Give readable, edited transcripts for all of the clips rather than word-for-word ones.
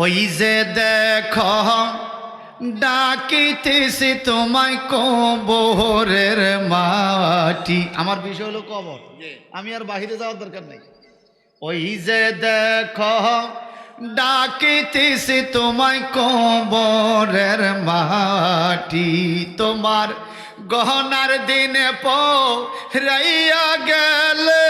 ওই যে দেখো ডাকিতেছি তোমায় কবরের মাটি। আমার বিষয় হলো কবর, আমি আর বাহিরে যাওয়ার দরকার নেই। ওই যে দেখো ডাকিতেছি তোমায় কবরের মাটি, তোমার গহনার দিনে পরাইয়া গেলে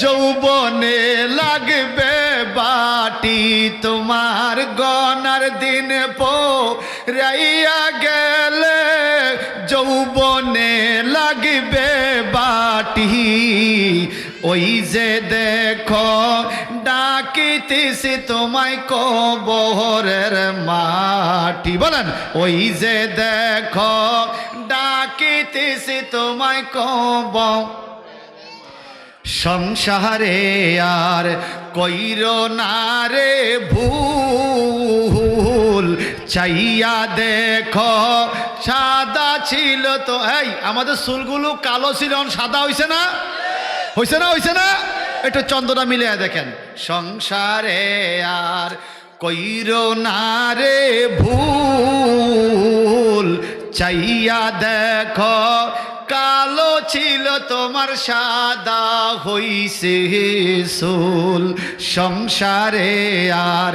যৌবনে লাগবে বাটি, তোমার গহনার দিনে পরাইয়া গেলে যৌবনে লাগবে বাটি। ওই যে দেখো ডাকিতেছি তোমায় কবরের মাটি, বলেন ওই যে দেখো ডাকিতেছি তোমায় কবর। সংসারে আর কইর না রে ভুল, চাইয়া দেখো সাদা ছিল তো। এই আমাদের চুলগুলো কালো ছিল, সাদা হইছে না? হইছে না? হইছে না? একটু চন্দ্রটা মিলিয়ে দেখেন। সংসারে আর কইর না রে ভুল, চাইয়া দেখো কালো ছিল তোমার সাদা হইছে চুল। সংসারে আর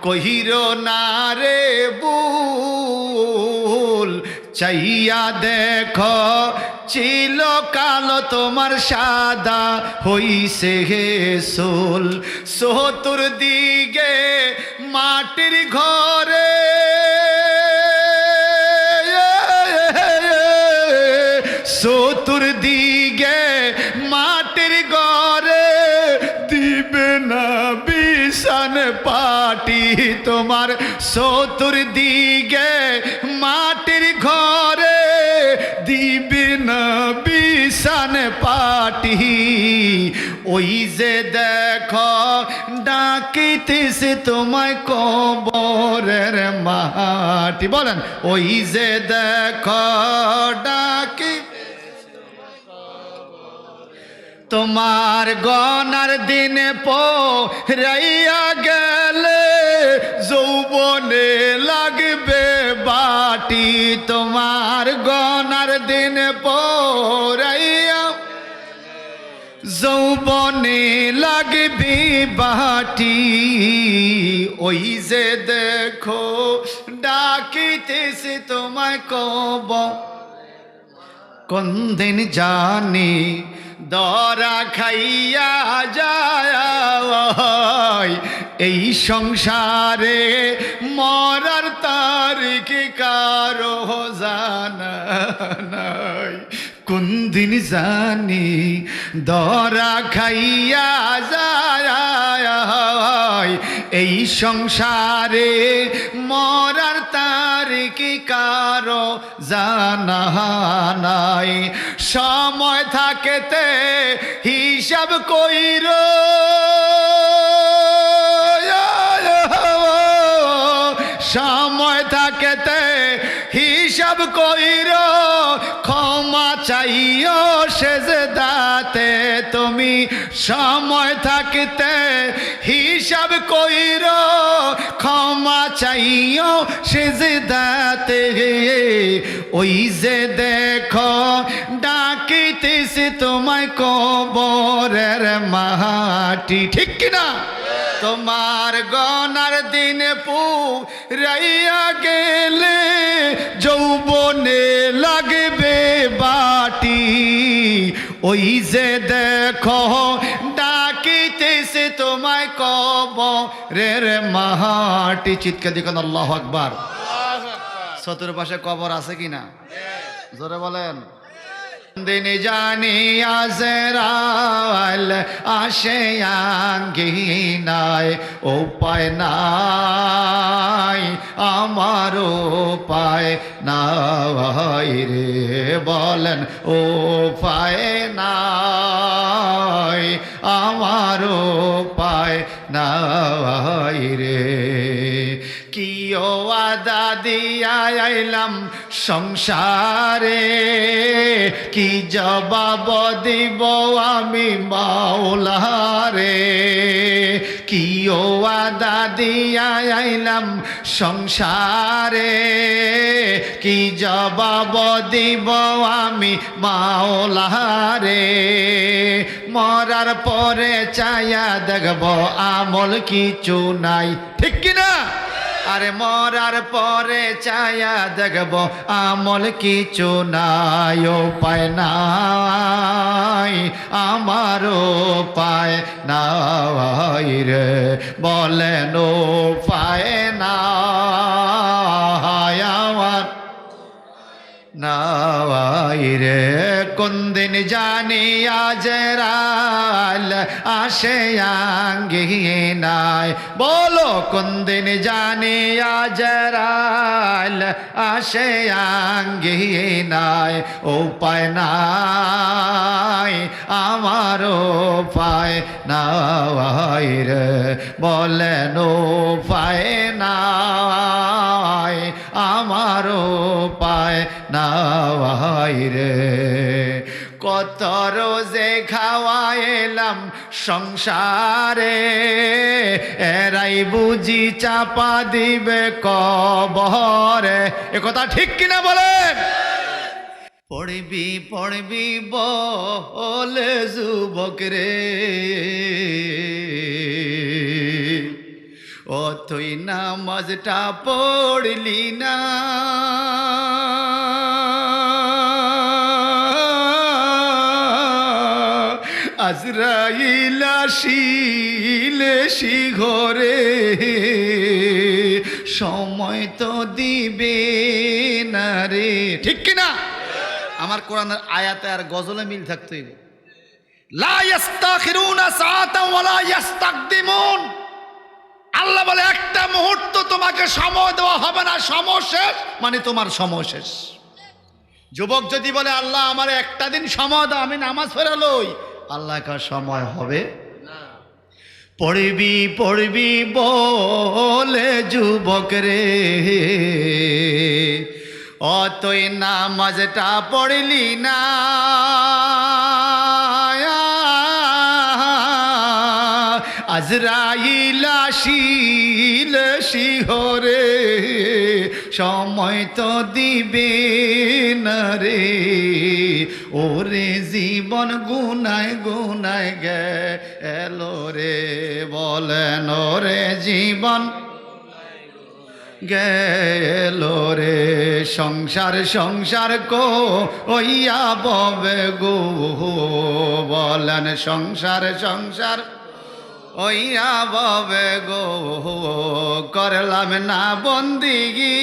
কহির না রে ভুল, চাইয়া দেখো ছিল কালো তোমার সাদা হইছে চুল। চতুর্দিকে মাটির ঘরে চতুর্দিকে মাটির ঘরে দিবে না বিছান পাটি, তোমার চতুর্দিকে মাটির ঘরে দিবে না বিছান পাটি। ওই যে দেখো ডাকিতেছে তোমায় কবরের মাটি, বলেন ওই যে দেখো ডাকি তোমার গনার দিনে পরাইয়া গেলে যৌবনে লাগবে বাটি, তোমার গনার দিনে পরাইয়া যৌবনে লাগবে বাটি। ওই যে দেখো ডাকিতেছে তোমায় কবর। কোন দিন জানি দরা খাইয়া যায়, এই সংসারে মরার তারিখ কারো জানা নাই। কোন দিন জানি দরা খাইয়া যায়, এই সংসারে মরার তারিখ কারো জানা নাই। সময় থাকেতে হিসাব কইর, সময় থাকেতে হিসাব কইর, ক্ষমা চাইও সেজদাতে তুমি। সময় থাকতে হিসাব কইর, ক্ষমা চাইও সেজদাতে। ওই যে দেখো ডাকিতেছে তোমায় কবরের মাটি, ঠিক কিনা? তোমার গনার দিন পুরাইয়া গেলে যৌবনে লাগবে বাটি। ওই যে দেখো ডাকিতেছে তোমায় কবরের মাটি। চিৎকার দিকেন আল্লাহু আকবার। চতুর্পাশে কবর আছে কিনা জোরে বলেন। দিন জানি আজরাইল আসে আঙ্গিনায়, উপায় নাই আমার উপায় নাই রে, বলেন উপায় নাই আমার উপায় নাই রে। কি ওয়াদা দিয়া আইলাম সংসারে, কি জবাব দিব আমি মাওলারে। কি ও আদা দিয়া আইলাম সংসারে, কি জবাব দিব আমি মাওলারে। মরার পরে চায়া দেখব আমল কিছু নাই, ঠিক কিনা? আরে মরার পরে চায়া দেখব আমল কিছু নাই, উপায় নাই আমার উপায় নাই রে, বলেন উপায় নাই আমার নাই রে। কোন দিন জানি আজরাইল আসে আঙ্গিয়ে নাই, বলো কোন দিন জানি আজরাইল আসে আঙ্গিয়ে নাই, উপায় নাই আমার উপায় নাই রে, বলেন উপায় নাই আমার উপায় নাই রে। কত রোজে খাওয়াইলাম সংসারে, এরাই বুঝি চাপা দিবে কবরে, এ কথা ঠিক কিনা বলেন? পড়বি পড়বি বলে যুবক রে, ও তুই নামাজটা পড়লি না, আজরাইল আসিলে শিঘরে, সময় তো দিবে না রে, ঠিক কিনা? আমার কোরআনের আয়াতে আর গজলে মিল থাকতই, লা ইস্তাখিরুনা সাআতান ওয়ালা ইস্তাকদিমুন। আল্লাহ বলে একটা মুহূর্ত তোমাকে সময় দেওয়া হবে না, সময় শেষ মানে তোমার সময় শেষ। যুবক যদি বলে আল্লাহ আমার একটা দিন সময় দাও, আমি নামাজ পড়ে লই, আল্লাহ কার সময় হবে না। পড়বি পড়বি বলে যুবক রে, ও তুই নামাজটা পড়লি না, আজরাইল আসিলে শিহরে, সময় তো দিবে না রে, ওরে জীবন গুনায় গুনায় গেল রে, বলেন ওরে জীবন গেল রে। সংসার সংসার কো ওইয়া ববে গো, বলেন সংসার সংসার ওইয়া ববে গো, করলাম না বন্দিগি,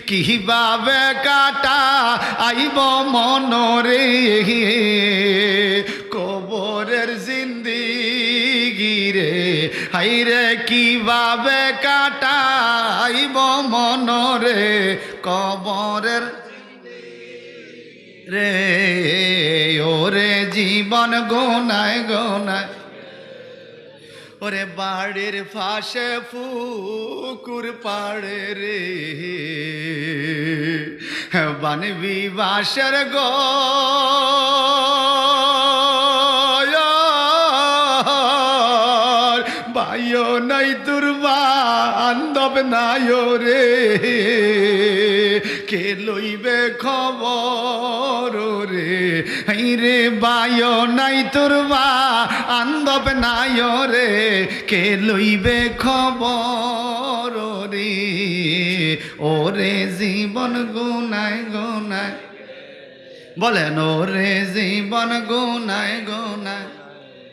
কিভাবে কাটা আইব মনরে, কবরের জিন্দিগি রে, হাইরে কিভাবে কাটা আইব মনরে, কবরের রে, ওরে জীবন গোনায় গোনায়, ওরে বাড়ির ফাঁসে পুকুর পাড়ে রে, বানবি বাসের গো, ভাইও নাই তোর বান্ধব নাই রে, কে লইবে খবর রে, রে বায়ো নাই তোর বান্ধব নাই রে, কে লইবে খবর রে, ওরে জীবন গুনায় গুনায়, বলেন ওরে জীবন গুনায় গুনায়